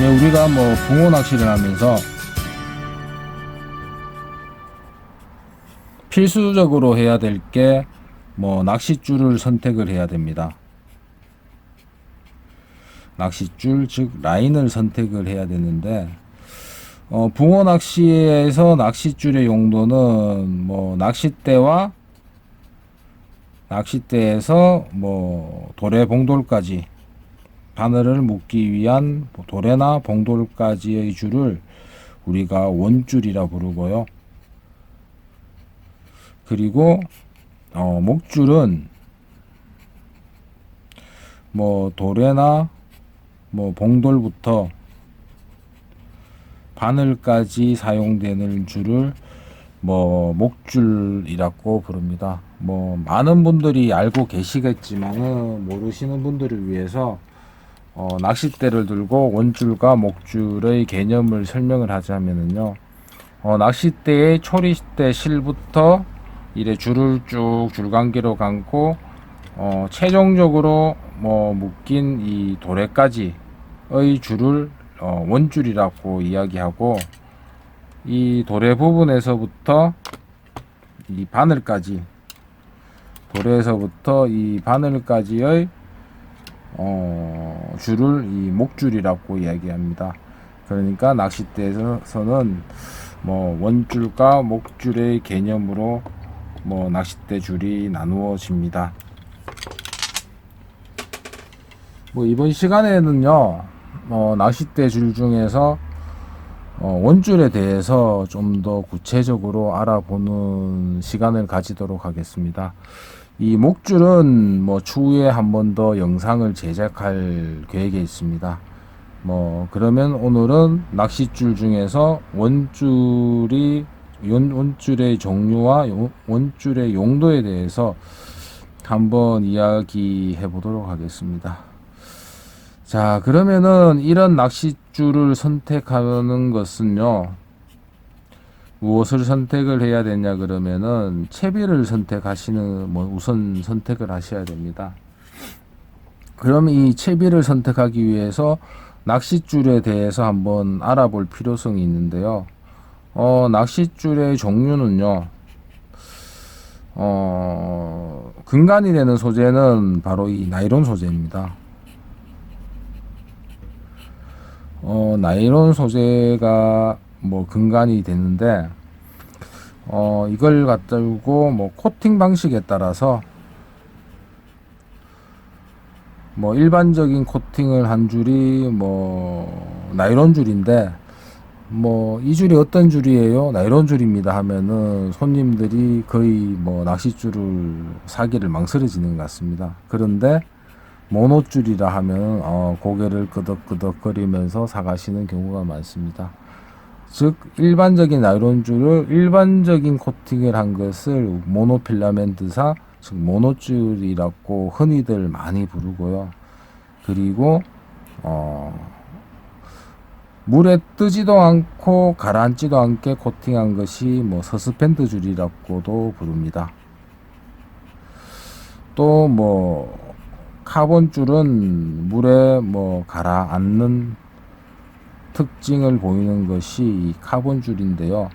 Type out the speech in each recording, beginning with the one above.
우리가 뭐 붕어 낚시를 하면서 필수적으로 해야 될 게 뭐 낚싯줄을 선택을 해야 됩니다. 낚싯줄, 즉 라인을 선택을 해야 되는데 붕어 낚시에서 낚싯줄의 용도는 뭐 낚싯대에서 뭐 도래 봉돌까지 바늘을 묶기 위한 도래나 봉돌까지의 줄을 우리가 원줄이라 부르고요. 그리고 목줄은 뭐 도래나 뭐 봉돌부터 바늘까지 사용되는 줄을 뭐 목줄이라고 부릅니다. 뭐 많은 분들이 알고 계시겠지만은 모르시는 분들을 위해서 낚싯대를 들고 원줄과 목줄의 개념을 설명을 하자면은요. 낚싯대의 초리대 실부터 이래 줄을 쭉 줄감기로 감고 최종적으로 뭐 묶인 이 도래까지의 줄을 원줄이라고 이야기하고, 이 도래 부분에서부터 이 바늘까지, 도래에서부터 이 바늘까지의 줄을 이 목줄이라고 이야기합니다. 그러니까 낚싯대에서는 뭐 원줄과 목줄의 개념으로 뭐 낚싯대 줄이 나누어집니다. 뭐 이번 시간에는요, 낚싯대 줄 중에서 원줄에 대해서 좀 더 구체적으로 알아보는 시간을 가지도록 하겠습니다. 이 목줄은 뭐 추후에 한 번 더 영상을 제작할 계획에 있습니다. 뭐 그러면 오늘은 낚싯줄 중에서 원줄의 종류와 원줄의 용도에 대해서 한번 이야기해 보도록 하겠습니다. 자, 그러면은 이런 낚싯줄을 선택하는 것은요, 무엇을 선택을 해야 되냐 그러면은 채비를 우선 선택을 하셔야 됩니다. 그럼 이 채비를 선택하기 위해서 낚싯줄에 대해서 한번 알아볼 필요성이 있는데요. 낚싯줄의 종류는요, 근간이 되는 소재는 바로 이 나일론 소재입니다. 나일론 소재가 뭐 근간이 되는데, 이걸 갖다주고 뭐 코팅 방식에 따라서 뭐 일반적인 코팅을 한 줄이 뭐 나일론 줄인데, 뭐 이 줄이 어떤 줄이에요? 나일론 줄입니다 하면은 손님들이 거의 뭐 낚싯줄을 사기를 망설여지는 것 같습니다. 그런데 모노줄이라 하면 고개를 끄덕끄덕거리면서 사가시는 경우가 많습니다. 즉 일반적인 나일론 줄을 일반적인 코팅을 한 것을 모노필라멘트사, 즉 모노줄이라고 흔히들 많이 부르고요. 그리고 물에 뜨지도 않고 가라앉지도 않게 코팅한 것이 뭐 서스펜드 줄이라고도 부릅니다. 또 뭐 카본 줄은 물에 뭐 가라앉는 특징을 보이는 것이 이 카본 줄인데요.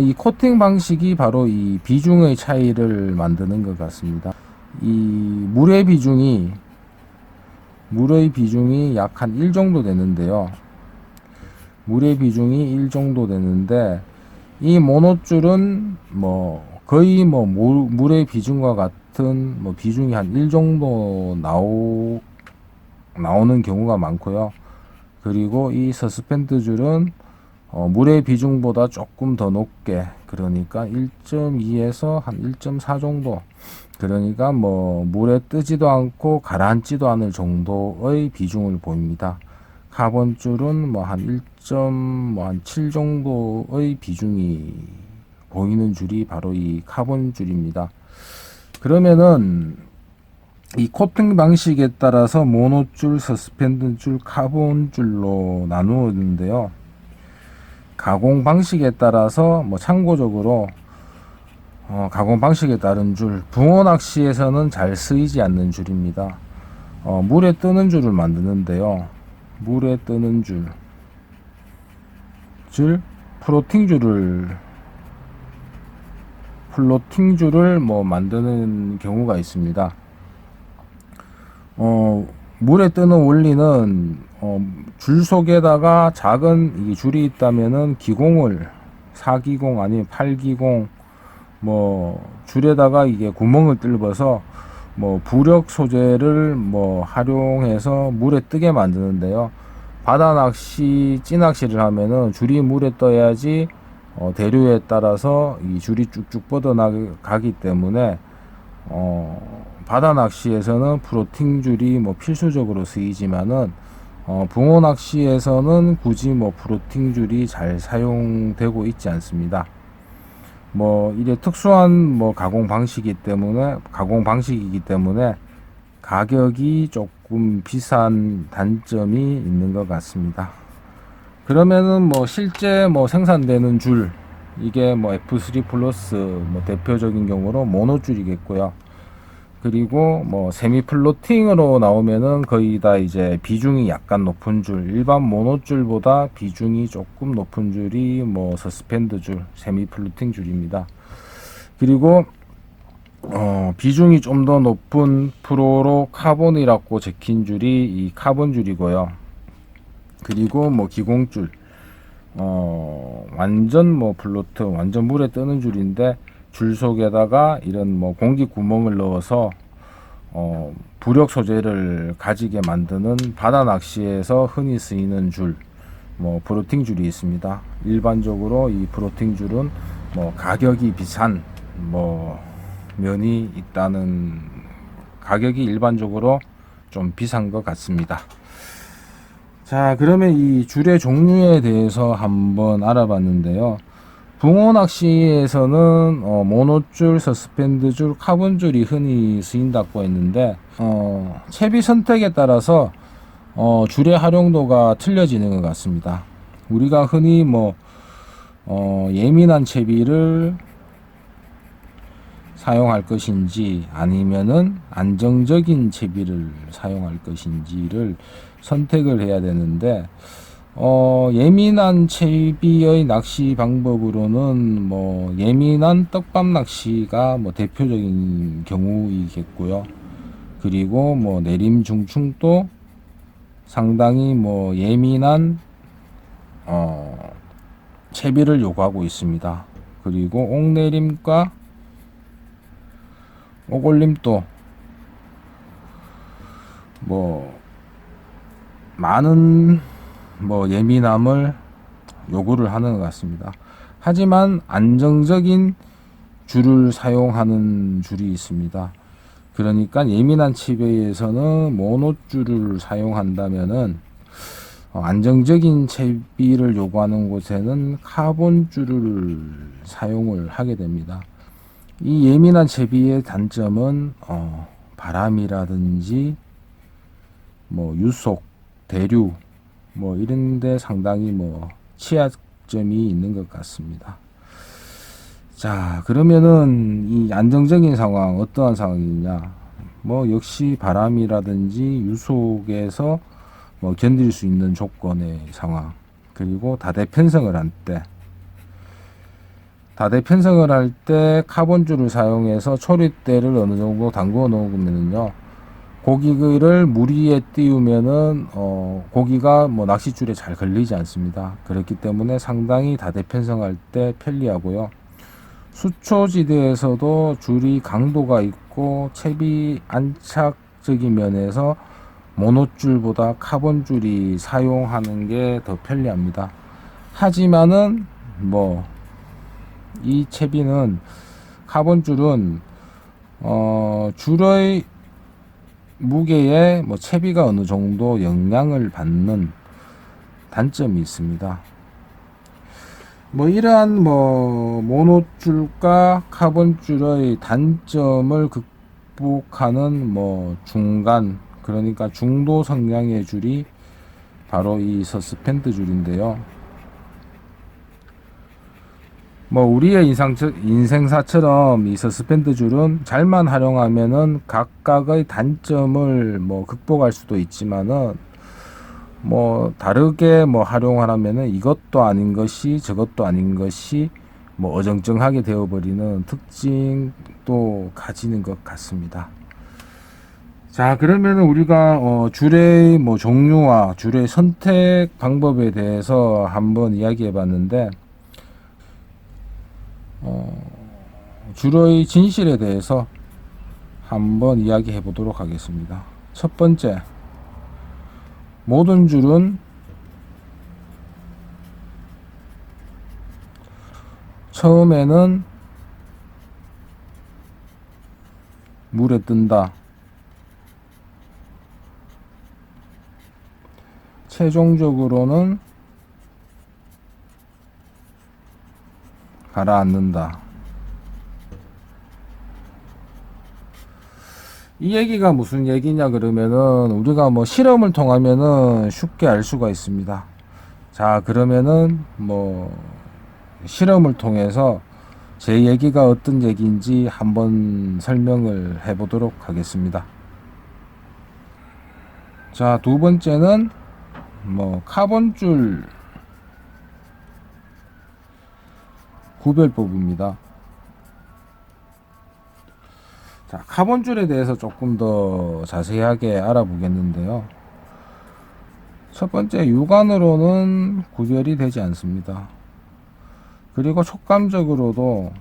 이 코팅 방식이 바로 이 비중의 차이를 만드는 것 같습니다. 이 물의 비중이 약 한 1 정도 되는데요. 물의 비중이 1 정도 되는데, 이 모노줄은 뭐 거의 뭐 물의 비중과 같은 뭐 비중이 한 1 정도 나오는 경우가 많고요. 그리고 이 서스펜드 줄은 물의 비중보다 조금 더 높게, 그러니까 1.2에서 한 1.4 정도, 그러니까 뭐 물에 뜨지도 않고 가라앉지도 않을 정도의 비중을 보입니다. 카본 줄은 뭐 한 1.7 정도의 비중이 보이는 줄이 바로 이 카본 줄입니다. 그러면은 이 코팅 방식에 따라서 모노줄, 서스펜드 줄, 카본 줄로 나누었는데요. 가공 방식에 따라서 뭐 참고적으로 가공 방식에 따른 줄, 붕어 낚시에서는 잘 쓰이지 않는 줄입니다. 물에 뜨는 줄을 만드는데요. 물에 뜨는 줄 플로팅줄을 뭐 만드는 경우가 있습니다. 물에 뜨는 원리는 줄 속에다가 작은 이 줄이 있다면은 기공을 4기공 아니면 8기공 뭐 줄에다가 이게 구멍을 뚫어서 뭐 부력 소재를 뭐 활용해서 물에 뜨게 만드는데요. 바다 낚시, 찌낚시를 하면은 줄이 물에 떠야지 대류에 따라서 이 줄이 쭉쭉 뻗어나가기 때문에 바다 낚시에서는 플로팅 줄이 뭐 필수적으로 쓰이지만은 붕어 낚시에서는 굳이 뭐 플로팅 줄이 잘 사용되고 있지 않습니다. 뭐 이게 특수한 뭐 가공 방식이기 때문에 가격이 조금 비싼 단점이 있는 것 같습니다. 그러면은 뭐 실제 뭐 생산되는 줄, 이게 뭐 F3 플러스 뭐 대표적인 경우로 모노줄이겠고요. 그리고 뭐 세미 플로팅으로 나오면은 거의 다 이제 비중이 약간 높은 줄, 일반 모노줄보다 비중이 조금 높은 줄이 뭐 서스펜드 줄, 세미 플로팅 줄입니다. 그리고 비중이 좀 더 높은 프로로 카본이라고 적힌 줄이 이 카본 줄이고요. 그리고 뭐 기공줄, 완전 뭐 플로트, 완전 물에 뜨는 줄인데 줄 속에다가 이런 뭐 공기 구멍을 넣어서 부력 소재를 가지게 만드는 바다 낚시에서 흔히 쓰이는 줄, 뭐 플로팅 줄이 있습니다. 일반적으로 이 플로팅 줄은 뭐 가격이 비싼 뭐 면이 있다는, 가격이 일반적으로 좀 비싼 것 같습니다. 자, 그러면 이 줄의 종류에 대해서 한번 알아봤는데요. 붕어 낚시에서는 모노줄, 서스펜드 줄, 카본 줄이 흔히 쓰인다고 했는데 채비 선택에 따라서 줄의 활용도가 틀려지는 것 같습니다. 우리가 흔히 뭐 예민한 채비를 사용할 것인지 아니면은 안정적인 채비를 사용할 것인지를 선택을 해야 되는데 예민한 채비의 낚시 방법으로는 뭐 예민한 떡밥 낚시가 뭐 대표적인 경우이겠고요. 그리고 뭐 내림 중충도 상당히 뭐 예민한 채비를 요구하고 있습니다. 그리고 옥내림과 옥올림도 뭐 많은 뭐 예민함을 요구를 하는 것 같습니다. 하지만 안정적인 줄을 사용하는 줄이 있습니다. 그러니까 예민한 채비에서는 모노줄을 사용한다면은 안정적인 채비를 요구하는 곳에는 카본 줄을 사용을 하게 됩니다. 이 예민한 채비의 단점은 바람이라든지 뭐 유속, 대류 뭐 이런데 상당히 뭐 취약점이 있는 것 같습니다. 자, 그러면은 이 안정적인 상황 어떠한 상황이냐? 뭐 역시 바람이라든지 유속에서 뭐 견딜 수 있는 조건의 상황, 그리고 다대 편성을 할 때 카본줄을 사용해서 초리대를 어느 정도 담궈 놓으면요, 고기를 물 위에 띄우면은 고기가 뭐 낚싯줄에 잘 걸리지 않습니다. 그렇기 때문에 상당히 다대 편성할 때 편리하고요. 수초지대에서도 줄이 강도가 있고 채비 안착적인 면에서 모노줄보다 카본줄이 사용하는 게 더 편리합니다. 하지만은 뭐 이 채비는, 카본줄은 줄의 무게에 뭐 채비가 어느 정도 영향을 받는 단점이 있습니다. 뭐 이러한 뭐 모노줄과 카본줄의 단점을 극복하는 뭐 중간, 그러니까 중도 성량의 줄이 바로 이 서스펜드 줄인데요. 뭐 우리의 인생사처럼 이 서스펜드 줄은 잘만 활용하면은 각각의 단점을 뭐 극복할 수도 있지만은 뭐 다르게 뭐 활용하려면은 이것도 아닌 것이 저것도 아닌 것이 뭐 어정쩡하게 되어버리는 특징도 가지는 것 같습니다. 자, 그러면은 우리가 줄의 뭐 종류와 줄의 선택 방법에 대해서 한번 이야기해 봤는데, 줄의 진실에 대해서 한번 이야기해 보도록 하겠습니다. 첫 번째, 모든 줄은 처음에는 물에 뜬다. 최종적으로는 가라앉는다. 이 얘기가 무슨 얘기냐 그러면은 우리가 뭐 실험을 통하면은 쉽게 알 수가 있습니다. 자, 그러면은 뭐 실험을 통해서 제 얘기가 어떤 얘기인지 한번 설명을 해 보도록 하겠습니다. 자, 두 번째는 뭐 카본줄 구별법입니다. 자, 카본줄에 대해서 조금 더 자세하게 알아보겠는데요. 첫 번째, 육안으로는 구별이 되지 않습니다. 그리고 촉감적으로도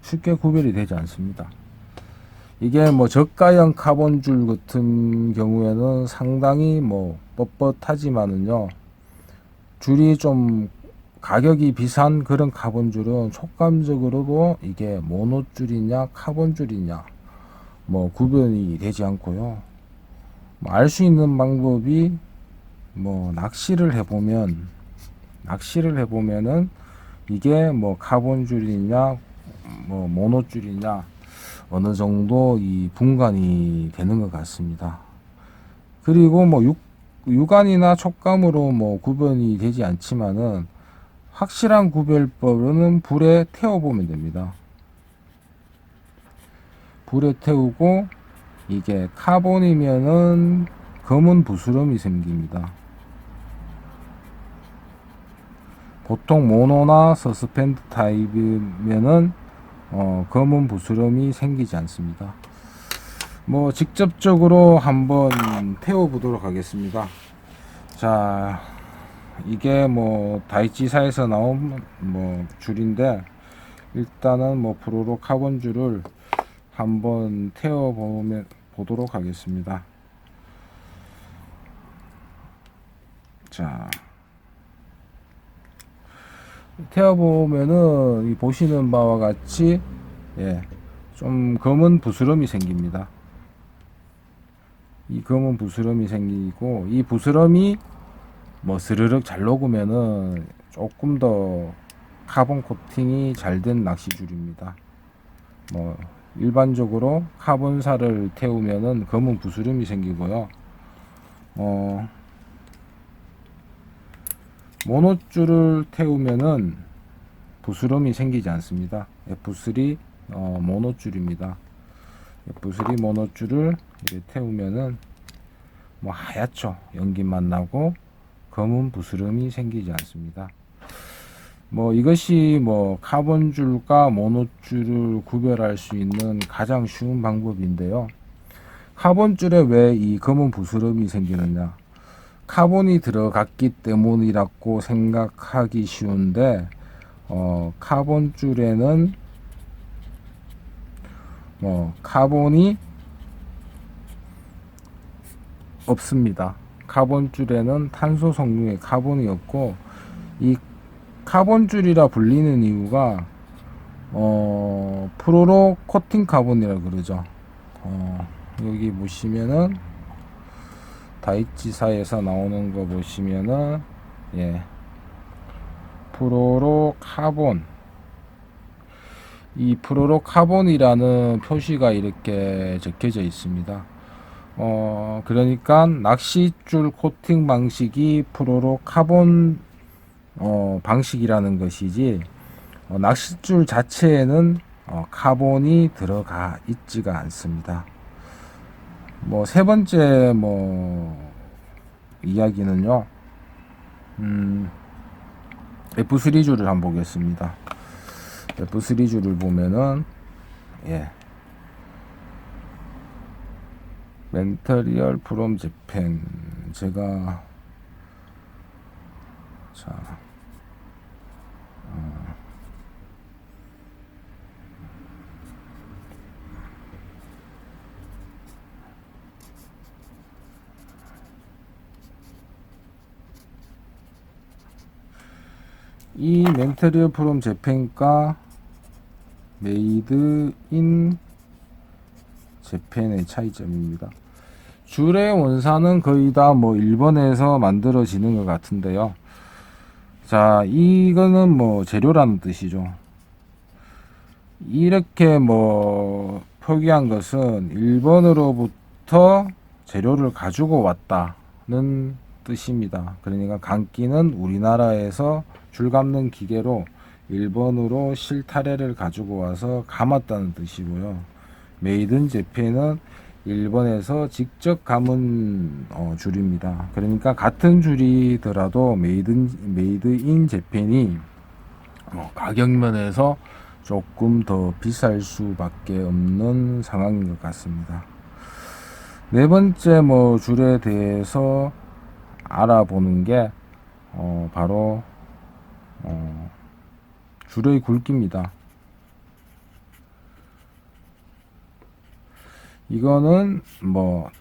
쉽게 구별이 되지 않습니다. 이게 뭐 저가형 카본줄 같은 경우에는 상당히 뭐 뻣뻣하지만은요, 줄이 좀 가격이 비싼 그런 카본줄은 촉감적으로도 이게 모노줄이냐 카본줄이냐 뭐 구분이 되지 않고요. 뭐 알 수 있는 방법이 뭐 낚시를 해보면은 이게 뭐 카본줄이냐 뭐 모노줄이냐 어느 정도 이 분간이 되는 것 같습니다. 그리고 뭐 육안이나 촉감으로 뭐 구분이 되지 않지만은 확실한 구별법은 불에 태워보면 됩니다. 불에 태우고 이게 카본이면은 검은 부스럼이 생깁니다. 보통 모노나 서스펜드 타입이면은 검은 부스럼이 생기지 않습니다. 뭐 직접적으로 한번 태워 보도록 하겠습니다. 자, 이게 뭐 다이치사에서 나온 뭐 줄인데, 일단은 뭐 프로로 카본 줄을 한번 태워 보도록 하겠습니다. 자, 태워 보면은 보시는 바와 같이 좀 검은 부스럼이 생깁니다. 이 검은 부스럼이 생기고, 이 부스럼이 뭐 스르륵 잘 녹으면은 조금 더 카본 코팅이 잘 된 낚시줄입니다. 뭐 일반적으로 카본사를 태우면은 검은 부스럼이 생기고요. 모노줄을 태우면은 부스럼이 생기지 않습니다. F3 모노줄입니다. F3 모노줄을 이렇게 태우면은 뭐 하얗죠. 연기만 나고 검은 부스럼이 생기지 않습니다. 뭐 이것이 뭐 카본줄과 모노줄을 구별할 수 있는 가장 쉬운 방법인데요. 카본줄에 왜 이 검은 부스럼이 생기느냐? 카본이 들어갔기 때문이라고 생각하기 쉬운데, 카본줄에는 카본이 없습니다. 카본줄에는 탄소 성분의 카본이 없고, 이 카본줄이라 불리는 이유가 프로로 코팅 카본이라 그러죠. 여기 보시면은 다이치사에서 나오는 거 보시면은 프로로 카본, 이 프로로 카본이라는 표시가 이렇게 적혀져 있습니다. 그러니까 낚싯줄 코팅 방식이 프로로 카본 방식이라는 것이지, 낚싯줄 자체에는 카본이 들어가 있지가 않습니다. 뭐 세 번째 이야기는요. F3주를 한번 보겠습니다. F3주를 보면은 멘터리얼 프롬 재팬 제가 이 멘터리얼 프롬 재팬과 메이드 인 재팬의 차이점입니다. 줄의 원산은 거의 다 일본에서 만들어지는 것 같은데요. 자, 이거는 재료라는 뜻이죠. 이렇게 표기한 것은 일본으로부터 재료를 가지고 왔다는 뜻입니다. 그러니까 감기는 우리나라에서 줄 감는 기계로 일본으로 실타래를 가지고 와서 감았다는 뜻이고요. 메이든 재팬은 일본에서 직접 감은 줄입니다. 그러니까 같은 줄이더라도 메이드 인 재팬이 가격 면에서 조금 더 비쌀 수밖에 없는 상황인 것 같습니다. 네 번째 줄에 대해서 알아보는 게 바로 줄의 굵기입니다. 이거는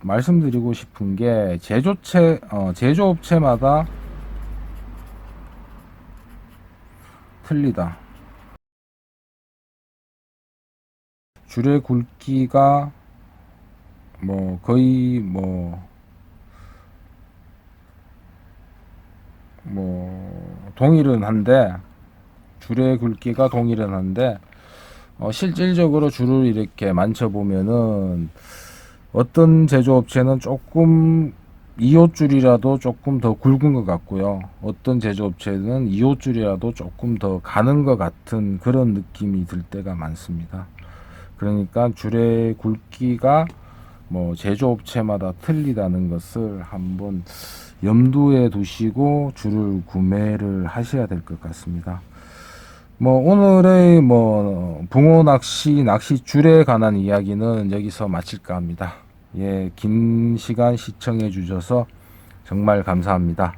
말씀드리고 싶은 게 제조업체마다 틀리다. 줄의 굵기가 거의 동일은 한데 줄의 굵기가 동일은 한데 실질적으로 줄을 이렇게 만져보면은 어떤 제조업체는 조금 2호 줄이라도 조금 더 굵은 것 같고요. 어떤 제조업체는 2호 줄이라도 조금 더 가는 것 같은 그런 느낌이 들 때가 많습니다. 그러니까 줄의 굵기가 제조업체마다 틀리다는 것을 한번 염두에 두시고 줄을 구매를 하셔야 될 것 같습니다. 오늘의 붕어 낚시 줄에 관한 이야기는 여기서 마칠까 합니다. 긴 시간 시청해 주셔서 정말 감사합니다.